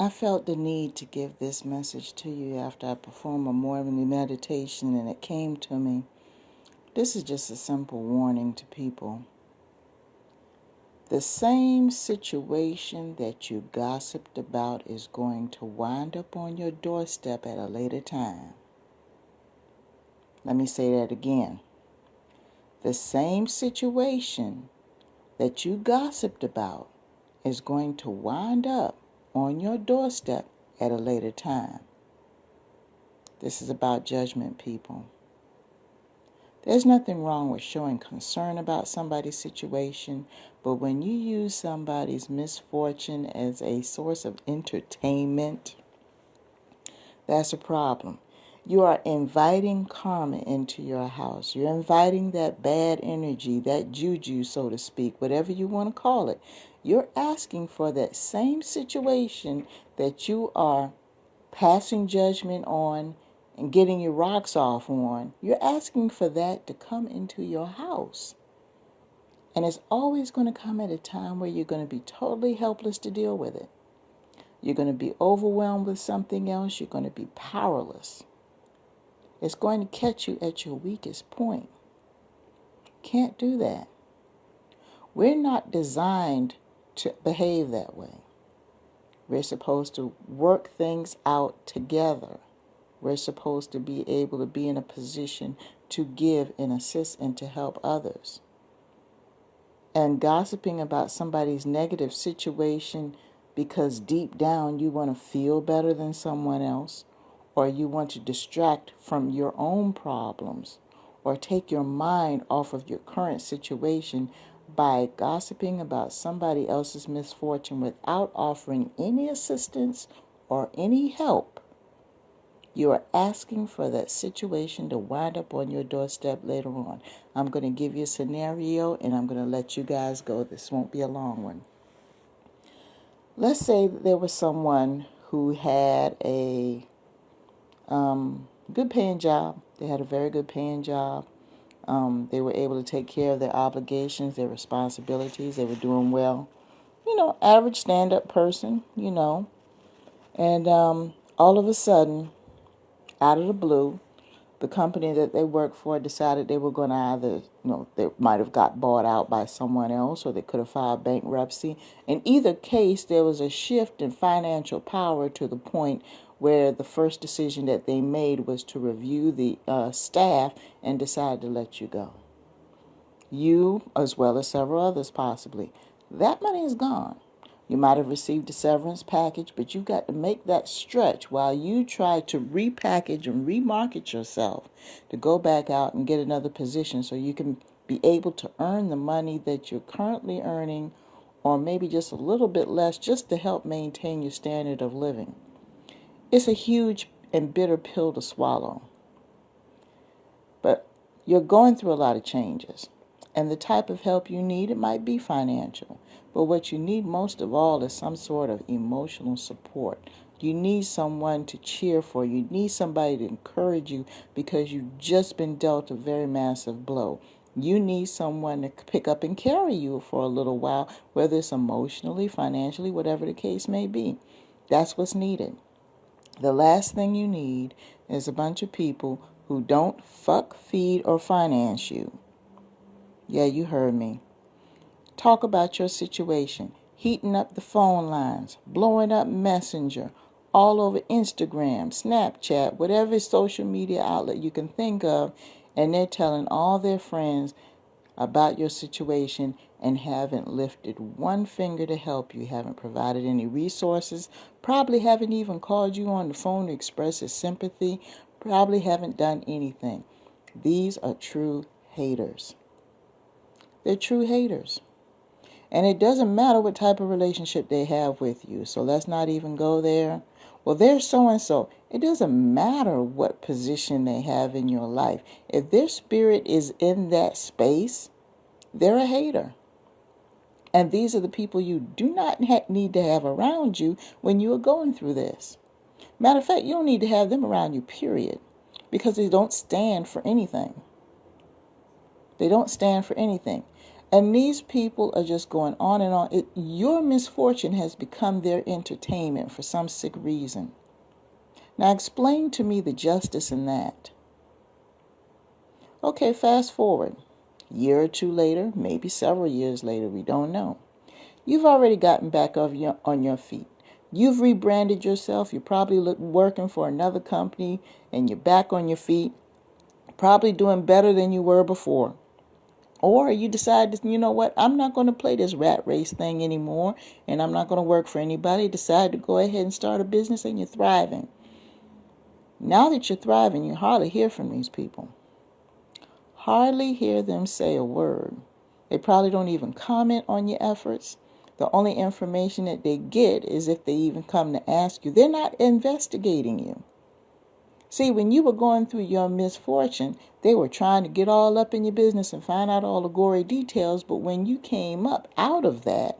I felt the need to give this message to you after I performed a morning meditation, and it came to me. This is just a simple warning to people. The same situation that you gossiped about is going to wind up on your doorstep at a later time. Let me say that again. The same situation that you gossiped about is going to wind up on your doorstep at a later time. This is about judgment, people. There's nothing wrong with showing concern about somebody's situation, but when you use somebody's misfortune as a source of entertainment, that's a problem. You are inviting karma into your house. You're inviting that bad energy, that juju, so to speak, whatever you want to call it. You're asking for that same situation that you are passing judgment on and getting your rocks off on. You're asking for that to come into your house. And it's always going to come at a time where you're going to be totally helpless to deal with it. You're going to be overwhelmed with something else. You're going to be powerless. It's going to catch you at your weakest point. Can't do that. We're not designed to behave that way. We're supposed to work things out together. We're supposed to be able to be in a position to give and assist and to help others. And gossiping about somebody's negative situation because deep down you want to feel better than someone else, or you want to distract from your own problems, or take your mind off of your current situation by gossiping about somebody else's misfortune without offering any assistance or any help, you are asking for that situation to wind up on your doorstep later on. I'm going to give you a scenario, and I'm going to let you guys go. This won't be a long one. Let's say that there was someone who had a good paying job. They had a very good paying job. They were able to take care of their obligations, their responsibilities. They were doing well. Average stand-up person, And all of a sudden, out of the blue, the company that they worked for decided they were going to either, they might have got bought out by someone else, or they could have filed bankruptcy. In either case, there was a shift in financial power to the point where the first decision that they made was to review the staff and decide to let you go. You, as well as several others possibly. That money is gone. You might have received a severance package, but you've got to make that stretch while you try to repackage and remarket yourself to go back out and get another position so you can be able to earn the money that you're currently earning, or maybe just a little bit less, just to help maintain your standard of living. It's a huge and bitter pill to swallow. But you're going through a lot of changes. And the type of help you need, it might be financial. But what you need most of all is some sort of emotional support. You need someone to cheer for. You need somebody to encourage you because you've just been dealt a very massive blow. You need someone to pick up and carry you for a little while, whether it's emotionally, financially, whatever the case may be. That's what's needed. The last thing you need is a bunch of people who don't fuck, feed, or finance you. Yeah, you heard me. Talk about your situation, heating up the phone lines, blowing up Messenger, all over Instagram, Snapchat, whatever social media outlet you can think of, and they're telling all their friends about your situation and haven't lifted one finger to help you, haven't provided any resources, probably haven't even called you on the phone to express his sympathy, probably haven't done anything. These are true haters. They're true haters. And it doesn't matter what type of relationship they have with you. So let's not even go there. Well, they're so-and-so. It doesn't matter what position they have in your life. If their spirit is in that space, they're a hater. And these are the people you do not need to have around you when you are going through this. Matter of fact, you don't need to have them around you, period. Because they don't stand for anything. They don't stand for anything. And these people are just going on and on. Your misfortune has become their entertainment for some sick reason. Now explain to me the justice in that. Okay, fast forward. A year or two later, maybe several years later, we don't know. You've already gotten back on your feet. You've rebranded yourself. You're probably working for another company and you're back on your feet, probably doing better than you were before. Or you decide, you know what, I'm not going to play this rat race thing anymore and I'm not going to work for anybody. Decide to go ahead and start a business and you're thriving. Now that you're thriving, you hardly hear from these people. Hardly hear them say a word. They probably don't even comment on your efforts. The only information that they get is if they even come to ask you. They're not investigating you. See, when you were going through your misfortune, they were trying to get all up in your business and find out all the gory details. But when you came up out of that,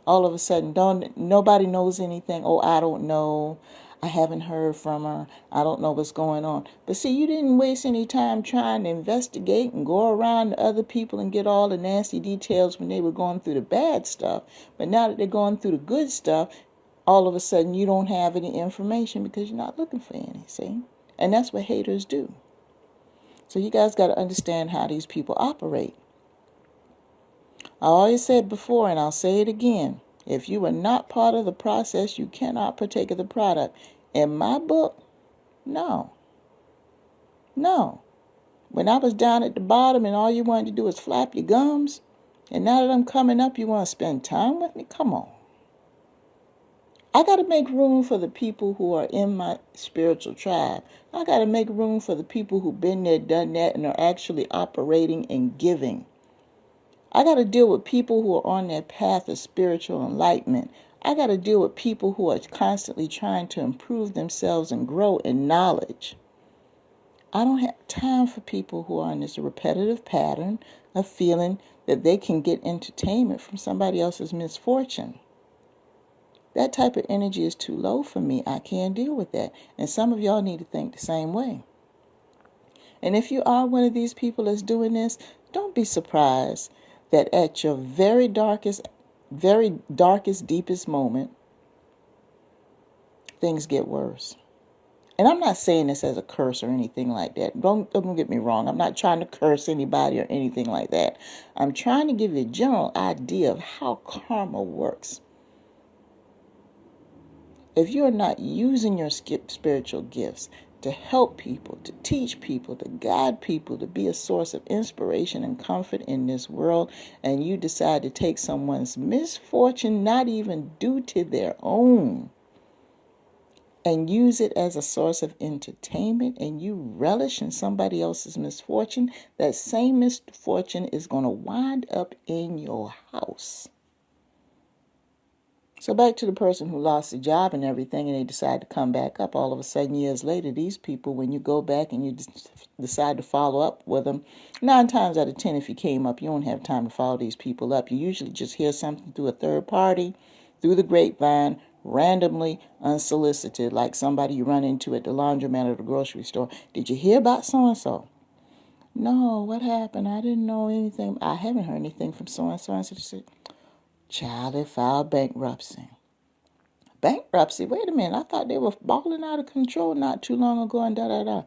all of a sudden, nobody knows anything. Oh, I don't know. I haven't heard from her. I don't know what's going on. But see, you didn't waste any time trying to investigate and go around to other people and get all the nasty details when they were going through the bad stuff. But now that they're going through the good stuff, all of a sudden you don't have any information because you're not looking for any, see? And that's what haters do. So you guys got to understand how these people operate. I always said before, and I'll say it again, if you are not part of the process, you cannot partake of the product. In my book, no. When I was down at the bottom and all you wanted to do was flap your gums, and now that I'm coming up, you want to spend time with me? Come on. I got to make room for the people who are in my spiritual tribe. I got to make room for the people who've been there, done that, and are actually operating and giving. I got to deal with people who are on their path of spiritual enlightenment. I got to deal with people who are constantly trying to improve themselves and grow in knowledge. I don't have time for people who are in this repetitive pattern of feeling that they can get entertainment from somebody else's misfortune. That type of energy is too low for me. I can't deal with that. And some of y'all need to think the same way. And if you are one of these people that's doing this, don't be surprised that at your very darkest, deepest moment, things get worse. And I'm not saying this as a curse or anything like that. Don't get me wrong. I'm not trying to curse anybody or anything like that. I'm trying to give you a general idea of how karma works. If you're not using your spiritual gifts to help people, to teach people, to guide people, to be a source of inspiration and comfort in this world, and you decide to take someone's misfortune, not even due to their own, and use it as a source of entertainment, and you relish in somebody else's misfortune, that same misfortune is going to wind up in your house. So back to the person who lost the job and everything, and they decide to come back up. All of a sudden, years later, these people, when you go back and you decide to follow up with them, 9 times out of 10, if you came up, you don't have time to follow these people up. You usually just hear something through a third party, through the grapevine, randomly, unsolicited, like somebody you run into at the laundromat or the grocery store. Did you hear about so-and-so? No, what happened? I didn't know anything. I haven't heard anything from so-and-so. And so, child, they filed bankruptcy. Bankruptcy? Wait a minute. I thought they were balling out of control not too long ago and da-da-da.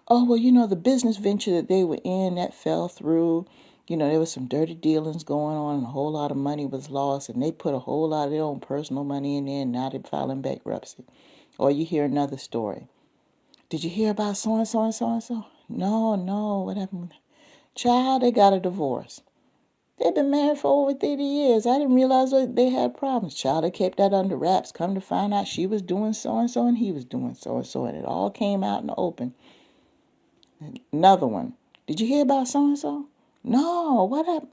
Oh, well, the business venture that they were in, that fell through. There was some dirty dealings going on and a whole lot of money was lost, and they put a whole lot of their own personal money in there, and now they're filing bankruptcy. Or you hear another story. Did you hear about so-and-so and so-and-so? No. What happened? Child, they got a divorce. They've been married for over 30 years. I didn't realize they had problems. Child, they kept that under wraps. Come to find out she was doing so-and-so and he was doing so-and-so. And it all came out in the open. Another one. Did you hear about so-and-so? No. What happened?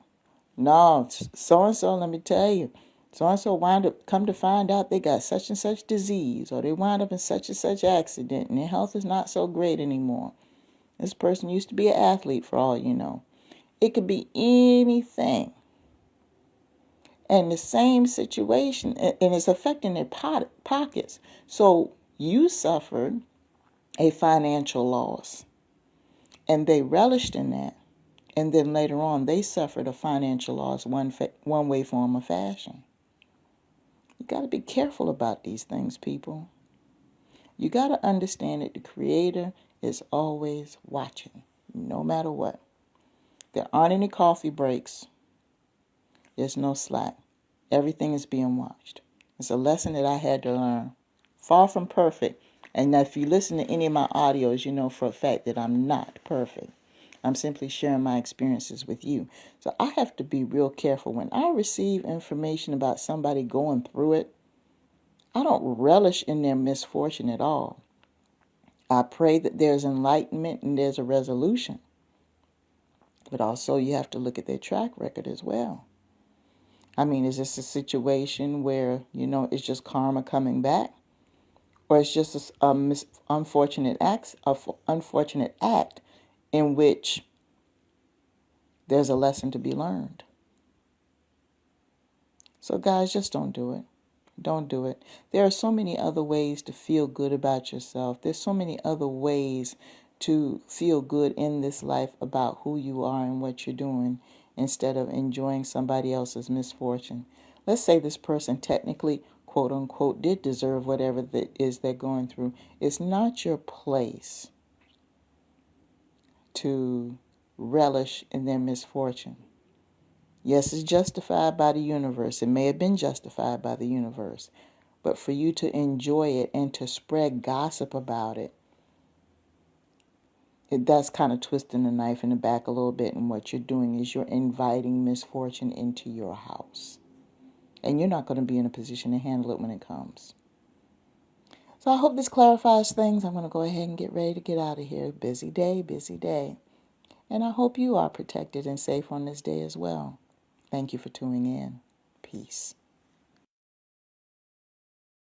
No. So-and-so, let me tell you. So-and-so wind up, come to find out they got such and such disease. Or they wind up in such and such accident. And their health is not so great anymore. This person used to be an athlete for all you know. It could be anything. And the same situation, and it's affecting their pockets. So you suffered a financial loss, and they relished in that. And then later on, they suffered a financial loss one way, form, or fashion. You got to be careful about these things, people. You got to understand that the Creator is always watching, no matter what. There aren't any coffee breaks. There's no slack. Everything is being watched. It's a lesson that I had to learn. Far from perfect. And if you listen to any of my audios, you know for a fact that I'm not perfect. I'm simply sharing my experiences with you. So I have to be real careful. When I receive information about somebody going through it, I don't relish in their misfortune at all. I pray that there's enlightenment and there's a resolution. But also you have to look at their track record as well. I mean, is this a situation where, it's just karma coming back? Or it's just a unfortunate act in which there's a lesson to be learned. So guys, just don't do it. Don't do it. There are so many other ways to feel good about yourself. There's so many other ways to feel good in this life about who you are and what you're doing instead of enjoying somebody else's misfortune. Let's say this person technically, quote unquote, did deserve whatever that is they're going through. It's not your place to relish in their misfortune. Yes, it's justified by the universe. It may have been justified by the universe. But for you to enjoy it and to spread gossip about it, that's kind of twisting the knife in the back a little bit. And what you're doing is you're inviting misfortune into your house. And you're not going to be in a position to handle it when it comes. So I hope this clarifies things. I'm going to go ahead and get ready to get out of here. Busy day, busy day. And I hope you are protected and safe on this day as well. Thank you for tuning in. Peace.